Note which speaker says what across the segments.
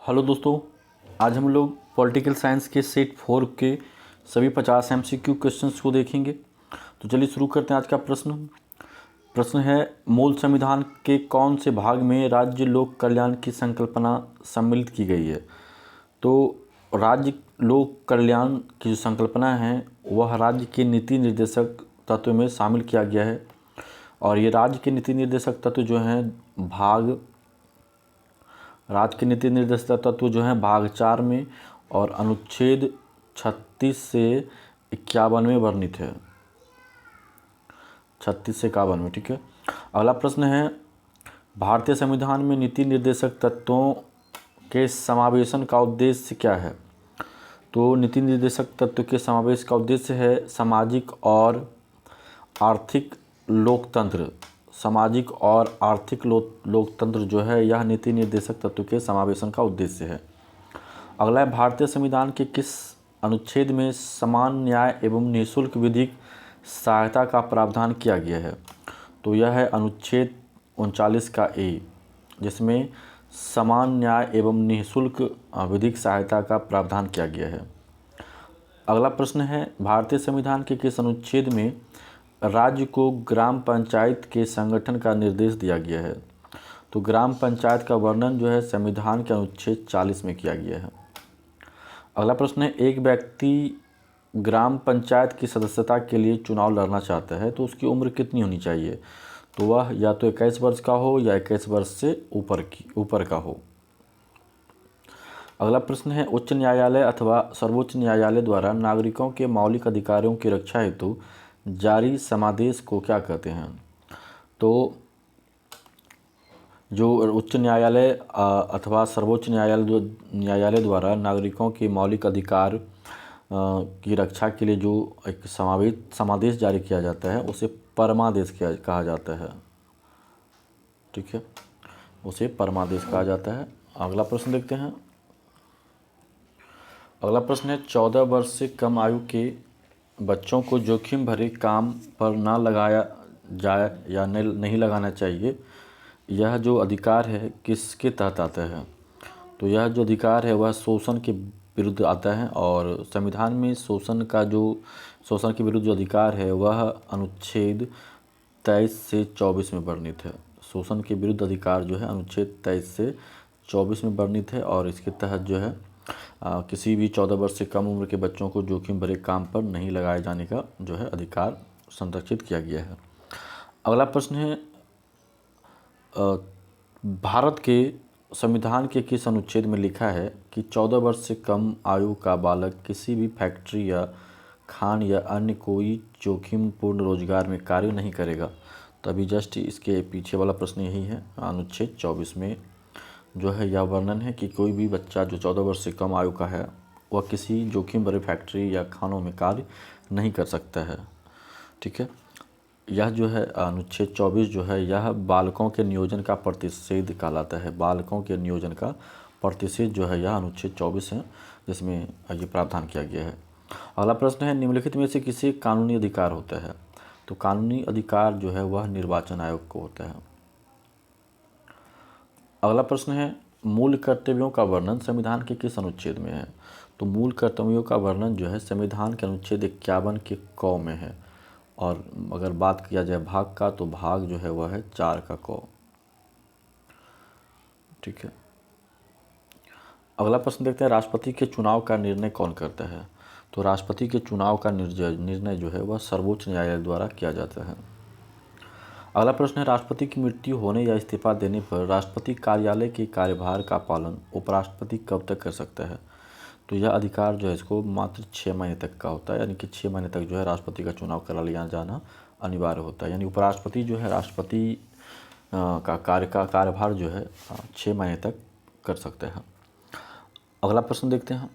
Speaker 1: Hello दोस्तों, आज हम लोग पॉलिटिकल साइंस के सेट 4 के सभी 50 एमसीक्यू क्वेश्चंस को देखेंगे। तो चलिए शुरू करते हैं आज का प्रश्न है, मूल संविधान के कौन से भाग में राज्य लोक कल्याण की संकल्पना सम्मिलित की गई है। तो राज्य लोक कल्याण की जो संकल्पना है वह राज्य के नीति निर्देशक तत्व में शामिल किया गया है। और ये राज्य के नीति निर्देशक तत्व जो हैं राज्य के नीति निर्देशक तत्व जो हैं भाग 4 में और अनुच्छेद 36 से 51 में वर्णित है। 36 से 51 में, ठीक है। अगला प्रश्न है, भारतीय संविधान में नीति निर्देशक तत्वों के समावेशन का उद्देश्य क्या है। तो नीति निर्देशक तत्व के समावेश का उद्देश्य है सामाजिक और आर्थिक लोकतंत्र। सामाजिक और आर्थिक लोकतंत्र जो है यह नीति निर्देशक तत्व के समावेशन का उद्देश्य है। अगला है, भारतीय संविधान के किस अनुच्छेद में समान न्याय एवं निःशुल्क विधिक सहायता का प्रावधान किया गया है। तो यह है अनुच्छेद 39 का ए, जिसमें समान न्याय एवं निःशुल्क विधिक सहायता का प्रावधान किया गया है। अगला प्रश्न है, भारतीय संविधान के किस अनुच्छेद में राज्य को ग्राम पंचायत के संगठन का निर्देश दिया गया है। तो ग्राम पंचायत का वर्णन जो है संविधान के अनुच्छेद 40 में किया गया है। अगला प्रश्न है, एक व्यक्ति ग्राम पंचायत की सदस्यता के लिए चुनाव लड़ना चाहता है तो उसकी उम्र कितनी होनी चाहिए। तो वह या तो 21 वर्ष का हो या 21 वर्ष से ऊपर का हो। अगला प्रश्न है, उच्च न्यायालय अथवा सर्वोच्च न्यायालय द्वारा नागरिकों के मौलिक अधिकारों की रक्षा हेतु जारी समादेश को क्या कहते हैं। तो जो उच्च न्यायालय अथवा सर्वोच्च न्यायालय द्वारा नागरिकों के मौलिक अधिकार की रक्षा के लिए जो एक समादेश जारी किया जाता है उसे परमादेश कहा जाता है, ठीक है, उसे परमादेश कहा जाता है। अगला प्रश्न देखते हैं। अगला प्रश्न है, 14 वर्ष से कम आयु के बच्चों को जोखिम भरे काम पर ना लगाया जाए या नहीं लगाना चाहिए, यह जो अधिकार है किसके तहत आता है। तो यह जो अधिकार है वह शोषण के विरुद्ध आता है और संविधान में शोषण के विरुद्ध जो अधिकार है वह अनुच्छेद 23 से 24 में वर्णित है। शोषण के विरुद्ध अधिकार जो है अनुच्छेद 23 से 24 में वर्णित है और इसके तहत जो है किसी भी 14 वर्ष से कम उम्र के बच्चों को जोखिम भरे काम पर नहीं लगाए जाने का जो है अधिकार संरक्षित किया गया है। अगला प्रश्न है, भारत के संविधान के किस अनुच्छेद में लिखा है कि 14 वर्ष से कम आयु का बालक किसी भी फैक्ट्री या खान या अन्य कोई जोखिमपूर्ण रोजगार में कार्य नहीं करेगा। तभी जस्ट इसके पीछे वाला प्रश्न यही है, अनुच्छेद 24 में जो है यह वर्णन है कि कोई भी बच्चा जो 14 वर्ष से कम आयु का है वह किसी जोखिम भरे फैक्ट्री या खानों में कार्य नहीं कर सकता है, ठीक है। यह जो है अनुच्छेद 24 जो है यह बालकों के नियोजन का प्रतिषेध कहलाता है। बालकों के नियोजन का प्रतिषेध जो है यह अनुच्छेद 24 है जिसमें ये प्रावधान किया गया है। अगला प्रश्न है, निम्नलिखित में से किसे कानूनी अधिकार होता है। तो कानूनी अधिकार जो है वह निर्वाचन आयोग को होता है। अगला प्रश्न है, मूल कर्तव्यों का वर्णन संविधान के किस अनुच्छेद में है। तो मूल कर्तव्यों का वर्णन जो है संविधान के अनुच्छेद 51 के क में है और अगर बात किया जाए भाग का तो भाग जो है वह है 4 का क, ठीक है। अगला प्रश्न देखते हैं, राष्ट्रपति के चुनाव का निर्णय कौन करता है। तो राष्ट्रपति के चुनाव का निर्णय जो है वह सर्वोच्च न्यायालय द्वारा किया जाता है। अगला प्रश्न है, राष्ट्रपति की मृत्यु होने या इस्तीफा देने पर राष्ट्रपति कार्यालय के कार्यभार का पालन उपराष्ट्रपति कब तक कर सकता है। तो यह अधिकार जो है इसको मात्र 6 महीने तक का होता है, यानी कि 6 महीने तक जो है राष्ट्रपति का चुनाव करा लिया जाना अनिवार्य होता है। यानी उपराष्ट्रपति जो है राष्ट्रपति का कार्यभार जो है 6 महीने तक कर सकते हैं। अगला प्रश्न देखते हैं।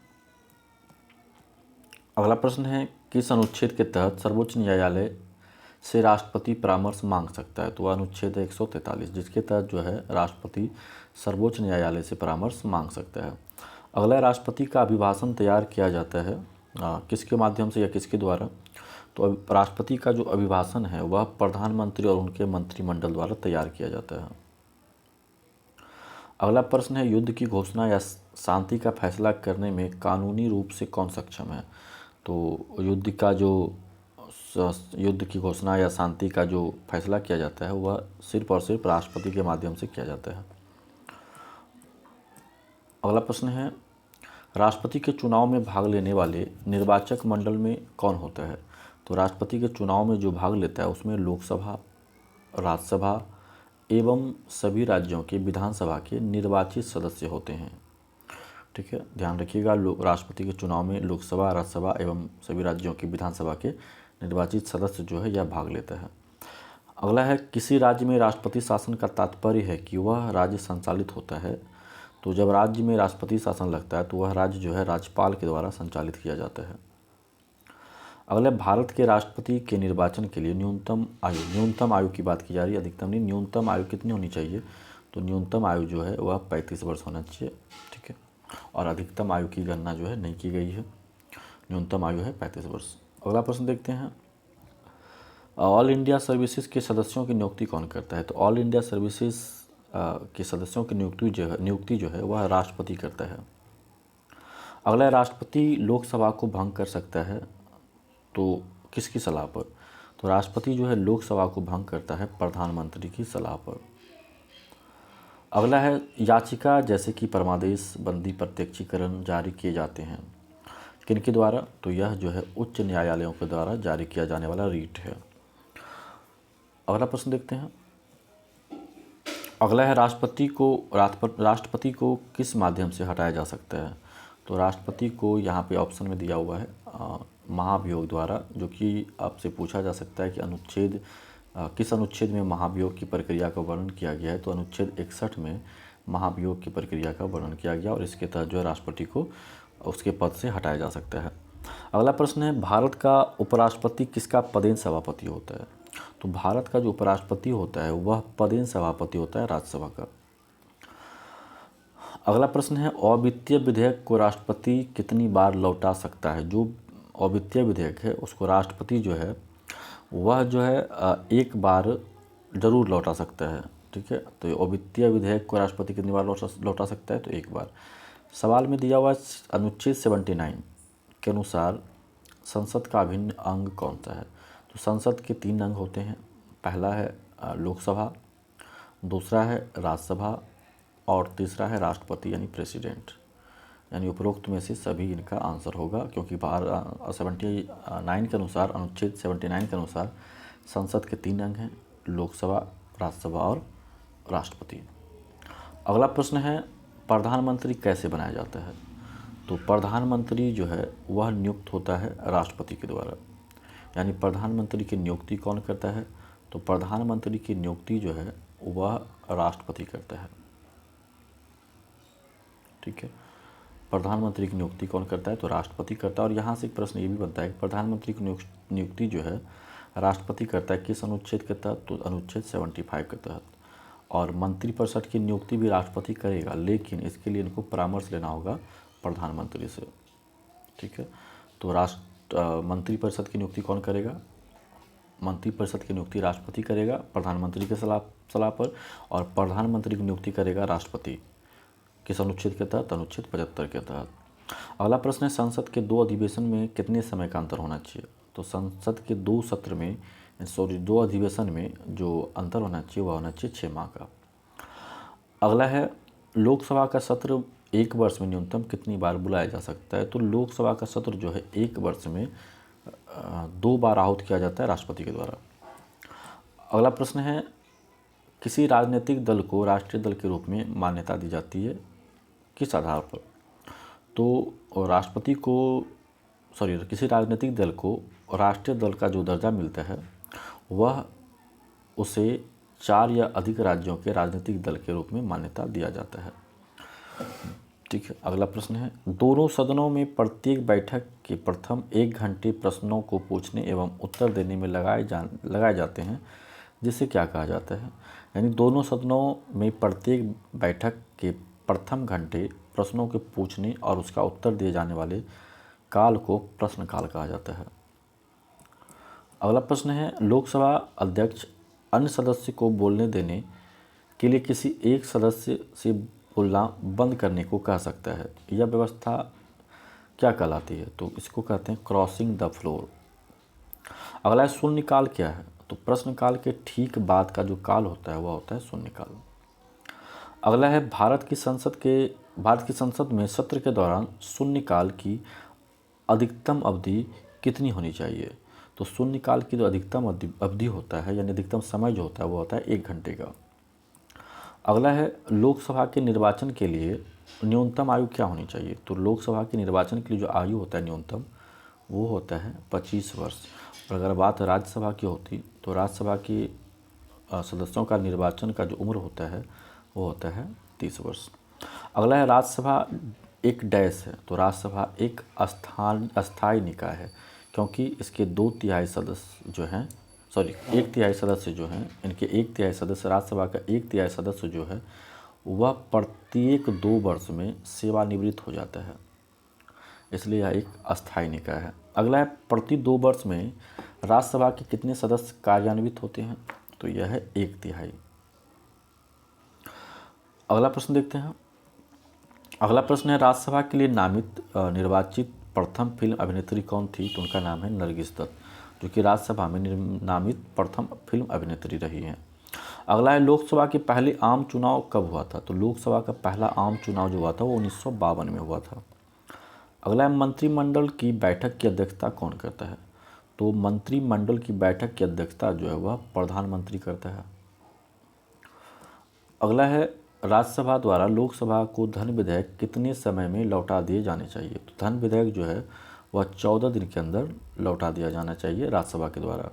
Speaker 1: अगला प्रश्न है, किस अनुच्छेद के तहत सर्वोच्च न्यायालय से राष्ट्रपति परामर्श मांग सकता है। तो वह अनुच्छेद 143 जिसके तहत जो है राष्ट्रपति सर्वोच्च न्यायालय से परामर्श मांग सकता है। अगला, राष्ट्रपति का अभिभाषण तैयार किया जाता है किसके माध्यम से या किसके द्वारा। तो राष्ट्रपति का जो अभिभाषण है वह प्रधानमंत्री और उनके मंत्रिमंडल द्वारा तैयार किया जाता है। अगला प्रश्न है, युद्ध की घोषणा या शांति का फैसला करने में कानूनी रूप से कौन सक्षम है? तो युद्ध की घोषणा या शांति का जो फैसला किया जाता है वह सिर्फ और सिर्फ राष्ट्रपति के माध्यम से किया जाता है। अगला प्रश्न है, राष्ट्रपति के चुनाव में भाग लेने वाले निर्वाचक मंडल में कौन होता है? तो राष्ट्रपति के चुनाव में जो भाग लेता है उसमें लोकसभा, राज्यसभा एवं सभी राज्यों के विधानसभा के निर्वाचित सदस्य होते हैं। ठीक है, ध्यान रखिएगा, राष्ट्रपति के चुनाव में लोकसभा, राज्यसभा एवं सभी राज्यों की विधानसभा के निर्वाचित सदस्य जो है यह भाग लेता है। अगला है, किसी राज्य में राष्ट्रपति शासन का तात्पर्य है कि वह राज्य संचालित होता है। तो जब राज्य में राष्ट्रपति शासन लगता है तो वह राज्य जो है राज्यपाल के द्वारा संचालित किया जाता है। अगला, भारत के राष्ट्रपति के निर्वाचन के लिए न्यूनतम आयु की बात की जा रही है, अधिकतम नहीं, न्यूनतम आयु कितनी होनी चाहिए? तो न्यूनतम आयु जो है वह 35 वर्ष होना चाहिए। ठीक है, और अधिकतम आयु की गणना जो है नहीं की गई है, न्यूनतम आयु है 35 वर्ष। अगला प्रश्न देखते हैं, ऑल इंडिया सर्विसेज के सदस्यों की नियुक्ति कौन करता है? तो ऑल इंडिया सर्विसेज के सदस्यों की नियुक्ति जो है वह राष्ट्रपति करता है। अगला, राष्ट्रपति लोकसभा को भंग कर सकता है तो किसकी सलाह पर? तो राष्ट्रपति जो है लोकसभा को भंग करता है प्रधानमंत्री की सलाह पर। अगला है, याचिका जैसे कि परमादेश, बंदी, प्रत्यक्षीकरण जारी किए जाते हैं किनके द्वारा? तो यह जो है उच्च न्यायालयों के द्वारा जारी किया जाने वाला रीट है। अगला प्रश्न देखते हैं, अगला है, राष्ट्रपति को किस माध्यम से हटाया जा सकता है? तो राष्ट्रपति को यहाँ पे ऑप्शन में दिया हुआ है महाभियोग द्वारा, जो कि आपसे पूछा जा सकता है कि किस अनुच्छेद में महाभियोग की प्रक्रिया का वर्णन किया गया है? तो अनुच्छेद 61 में महाभियोग की प्रक्रिया का वर्णन किया गया और इसके तहत जो है राष्ट्रपति को उसके पद से हटाया जा सकता है। अगला प्रश्न है, भारत का उपराष्ट्रपति किसका पदेन सभापति होता है? तो भारत का जो उपराष्ट्रपति होता है वह पदेन सभापति होता है राज्यसभा का। अगला प्रश्न है, अवित्तीय विधेयक को राष्ट्रपति कितनी बार लौटा सकता है? जो अवित्तीय विधेयक है उसको राष्ट्रपति जो है वह जो है एक बार जरूर लौटा सकता है। ठीक है, तो अवित्तीय विधेयक को राष्ट्रपति कितनी बार लौटा सकता है? तो एक बार। सवाल में दिया हुआ अनुच्छेद 79 के अनुसार संसद का अभिन्न अंग कौन सा है? तो संसद के 3 अंग होते हैं, पहला है लोकसभा, दूसरा है राज्यसभा और तीसरा है राष्ट्रपति यानी प्रेसिडेंट। यानी उपरोक्त में से सभी इनका आंसर होगा, क्योंकि 79 के अनुसार, अनुच्छेद 79 के अनुसार संसद के 3 अंग हैं, लोकसभा, राज्यसभा और राष्ट्रपति। अगला प्रश्न है, प्रधानमंत्री कैसे बनाया जाता है? तो प्रधानमंत्री जो है वह नियुक्त होता है राष्ट्रपति के द्वारा। यानी प्रधानमंत्री की नियुक्ति कौन करता है? तो प्रधानमंत्री की नियुक्ति जो है वह राष्ट्रपति करता है। ठीक है, प्रधानमंत्री की नियुक्ति कौन करता है? तो राष्ट्रपति करता है। और यहाँ से एक प्रश्न ये भी बनता है कि प्रधानमंत्री की नियुक्ति जो है राष्ट्रपति करता है किस अनुच्छेद के तहत? तो अनुच्छेद 75 के तहत। और मंत्रिपरिषद की नियुक्ति भी राष्ट्रपति करेगा, लेकिन इसके लिए इनको परामर्श लेना होगा प्रधानमंत्री से। ठीक है, तो मंत्रिपरिषद की नियुक्ति कौन करेगा? मंत्रिपरिषद की नियुक्ति राष्ट्रपति करेगा प्रधानमंत्री के सलाह पर, और प्रधानमंत्री की नियुक्ति करेगा राष्ट्रपति किस अनुच्छेद के तहत? अनुच्छेद 75 के तहत। अगला प्रश्न है, संसद के 2 अधिवेशन में कितने समय का अंतर होना चाहिए? तो संसद के 2 अधिवेशन में जो अंतर होना चाहिए वह होना चाहिए 6 माह का। अगला है, लोकसभा का सत्र एक वर्ष में न्यूनतम कितनी बार बुलाया जा सकता है? तो लोकसभा का सत्र जो है एक वर्ष में 2 बार आहूत किया जाता है राष्ट्रपति के द्वारा। अगला प्रश्न है, किसी राजनीतिक दल को राष्ट्रीय दल के रूप में मान्यता दी जाती है किस आधार पर? तो किसी राजनीतिक दल को राष्ट्रीय दल का जो दर्जा मिलता है वह उसे 4 या अधिक राज्यों के राजनीतिक दल के रूप में मान्यता दिया जाता है। ठीक है, अगला प्रश्न है, दोनों सदनों में प्रत्येक बैठक के प्रथम 1 घंटे प्रश्नों को पूछने एवं उत्तर देने में लगाए जाते हैं, जिसे क्या कहा जाता है? यानी दोनों सदनों में प्रत्येक बैठक के प्रथम घंटे प्रश्नों के पूछने और उसका उत्तर दिए जाने वाले काल को प्रश्नकाल कहा जाता है। अगला प्रश्न है, लोकसभा अध्यक्ष अन्य सदस्य को बोलने देने के लिए किसी एक सदस्य से बोलना बंद करने को कह सकता है। यह व्यवस्था क्या कहलाती है? तो इसको कहते हैं क्रॉसिंग द फ्लोर। अगला है शून्यकाल क्या है? तो प्रश्नकाल के ठीक बाद का जो काल होता है वह होता है शून्यकाल। अगला है भारत की संसद में सत्र के दौरान शून्यकाल की अधिकतम अवधि कितनी होनी चाहिए? तो शून्यकाल की जो अधिकतम अवधि होता है यानी अधिकतम समय जो होता है वो होता है 1 घंटे का। अगला है लोकसभा के निर्वाचन के लिए न्यूनतम आयु क्या होनी चाहिए? तो लोकसभा के निर्वाचन के लिए जो आयु होता है न्यूनतम वो होता है 25 वर्ष। और अगर बात राज्यसभा की होती तो राज्यसभा की सदस्यों का निर्वाचन का जो उम्र होता है वो होता है 30 वर्ष। अगला है राज्यसभा एक डैश है। तो राज्यसभा एक अस्थायी निकाय है क्योंकि इसके 2/3 सदस्य जो हैं 1/3 सदस्य जो हैं इनके 1/3 सदस्य राज्यसभा का 1/3 सदस्य जो है वह प्रत्येक 2 वर्ष में सेवानिवृत्त हो जाता है, इसलिए यह एक अस्थायी निकाय है। अगला है प्रति 2 वर्ष में राज्यसभा के कितने सदस्य कार्यान्वित होते हैं? तो यह है 1/3। अगला प्रश्न देखते हैं। अगला प्रश्न है राज्यसभा के लिए निर्वाचित प्रथम फिल्म अभिनेत्री कौन थी? तो उनका नाम है नरगिस दत्त, जो कि राज्यसभा में नामित प्रथम फिल्म अभिनेत्री रही हैं। अगला है लोकसभा के पहले आम चुनाव कब हुआ था? तो लोकसभा का पहला आम चुनाव जो हुआ था वो 1952 में हुआ था। अगला है मंत्रिमंडल की बैठक की अध्यक्षता कौन करता है? तो मंत्रिमंडल की बैठक की अध्यक्षता जो है वह प्रधानमंत्री करता है। अगला है राज्यसभा द्वारा लोकसभा को धन विधेयक कितने समय में लौटा दिए जाने चाहिए? तो धन विधेयक जो है वह 14 दिन के अंदर लौटा दिया जाना चाहिए राज्यसभा के द्वारा।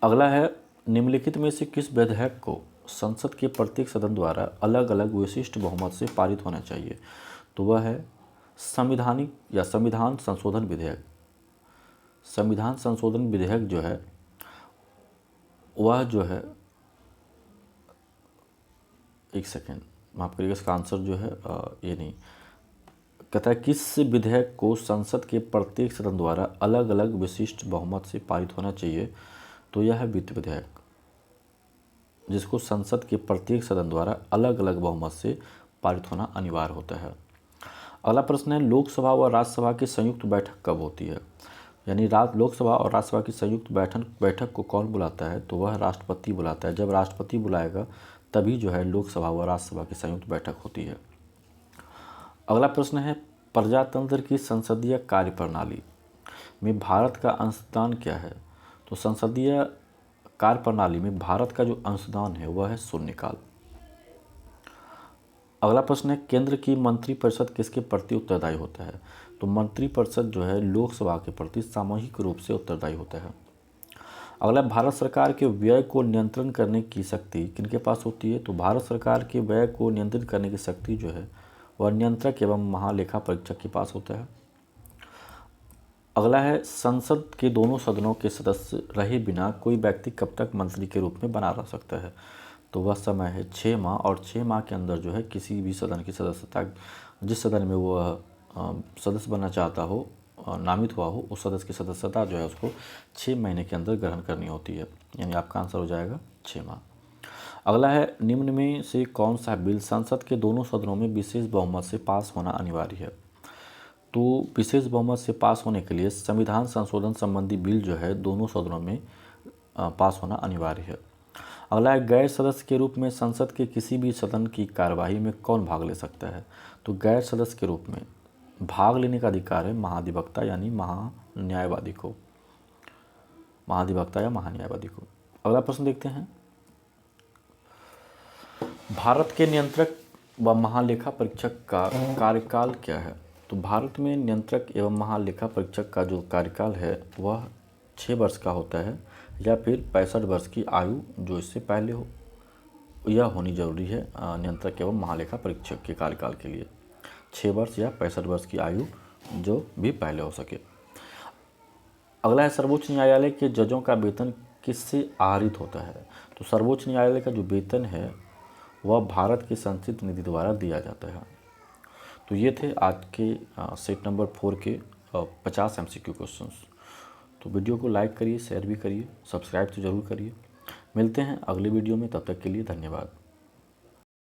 Speaker 1: अगला है निम्नलिखित में से किस विधेयक को संसद के प्रत्येक सदन द्वारा अलग अलग विशिष्ट बहुमत से पारित होना चाहिए? तो वह है संवैधानिक या संविधान संशोधन विधेयक। संविधान संशोधन विधेयक जो है वह जो है एक सेकेंड माफ़ करिएगा, इसका आंसर जो है ये नहीं कहता है किस विधेयक को संसद के प्रत्येक सदन द्वारा अलग अलग विशिष्ट बहुमत से पारित होना चाहिए? तो यह है वित्त विधेयक, जिसको संसद के प्रत्येक सदन द्वारा अलग अलग बहुमत से पारित होना अनिवार्य होता है। अगला प्रश्न है लोकसभा व राज्यसभा की संयुक्त बैठक कब होती है? यानी लोकसभा और राज्यसभा की संयुक्त बैठक को कौन बुलाता है? तो वह राष्ट्रपति बुलाता है। जब राष्ट्रपति बुलाएगा तभी जो है लोकसभा व राज्यसभा की संयुक्त बैठक होती है। अगला प्रश्न है प्रजातंत्र की संसदीय कार्यप्रणाली में भारत का अंशदान क्या है? तो संसदीय कार्यप्रणाली में भारत का जो अंशदान है वह है शून्यकाल। अगला प्रश्न है केंद्र की मंत्रिपरिषद किसके प्रति उत्तरदायी होता है? तो मंत्रिपरिषद जो है लोकसभा के प्रति सामूहिक रूप से उत्तरदायी होता है। अगला भारत सरकार के व्यय को नियंत्रण करने की शक्ति किनके पास होती है? तो भारत सरकार के व्यय को नियंत्रित करने की शक्ति जो है वह नियंत्रक एवं महालेखा परीक्षक के पास होता है। अगला है संसद के दोनों सदनों के सदस्य रहे बिना कोई व्यक्ति कब तक मंत्री के रूप में बना रह सकता है? तो वह समय है 6 माह, और 6 माह के अंदर जो है किसी भी सदन की सदस्यता, जिस सदन में वह सदस्य बनना चाहता हो, नामित हुआ हो, उस सदस्य की सदस्यता जो है उसको 6 महीने के अंदर ग्रहण करनी होती है। यानी आपका आंसर हो जाएगा 6 माह। अगला है निम्न में से कौन सा बिल संसद के दोनों सदनों में विशेष बहुमत से पास होना अनिवार्य है? तो विशेष बहुमत से पास होने के लिए संविधान संशोधन संबंधी बिल जो है दोनों सदनों में पास होना अनिवार्य है। अगला है गैर सदस्य के रूप में संसद के किसी भी सदन की कार्यवाही में कौन भाग ले सकता है? तो गैर सदस्य के रूप में भाग लेने का अधिकार है महाधिवक्ता यानी महान्यायवादी को, महाधिवक्ता या महान्यायवादी को। अगला प्रश्न देखते हैं भारत के नियंत्रक व महालेखा परीक्षक का कार्यकाल क्या है? तो भारत में नियंत्रक एवं महालेखा परीक्षक का जो कार्यकाल है वह 6 वर्ष का होता है या फिर 65 वर्ष की आयु जो इससे पहले हो, यह होनी जरूरी है नियंत्रक एवं महालेखा परीक्षक के कार्यकाल के लिए। 6 वर्ष या 65 वर्ष की आयु जो भी पहले हो सके। अगला है सर्वोच्च न्यायालय के जजों का वेतन किससे आहरित होता है? तो सर्वोच्च न्यायालय का जो वेतन है वह भारत की संचित निधि द्वारा दिया जाता है। तो ये थे आज के सेट नंबर 4 के 50 MCQ क्वेश्चंस। तो वीडियो को लाइक करिए, शेयर भी करिए, सब्सक्राइब तो ज़रूर करिए। मिलते हैं अगले वीडियो में, तब तक के लिए धन्यवाद।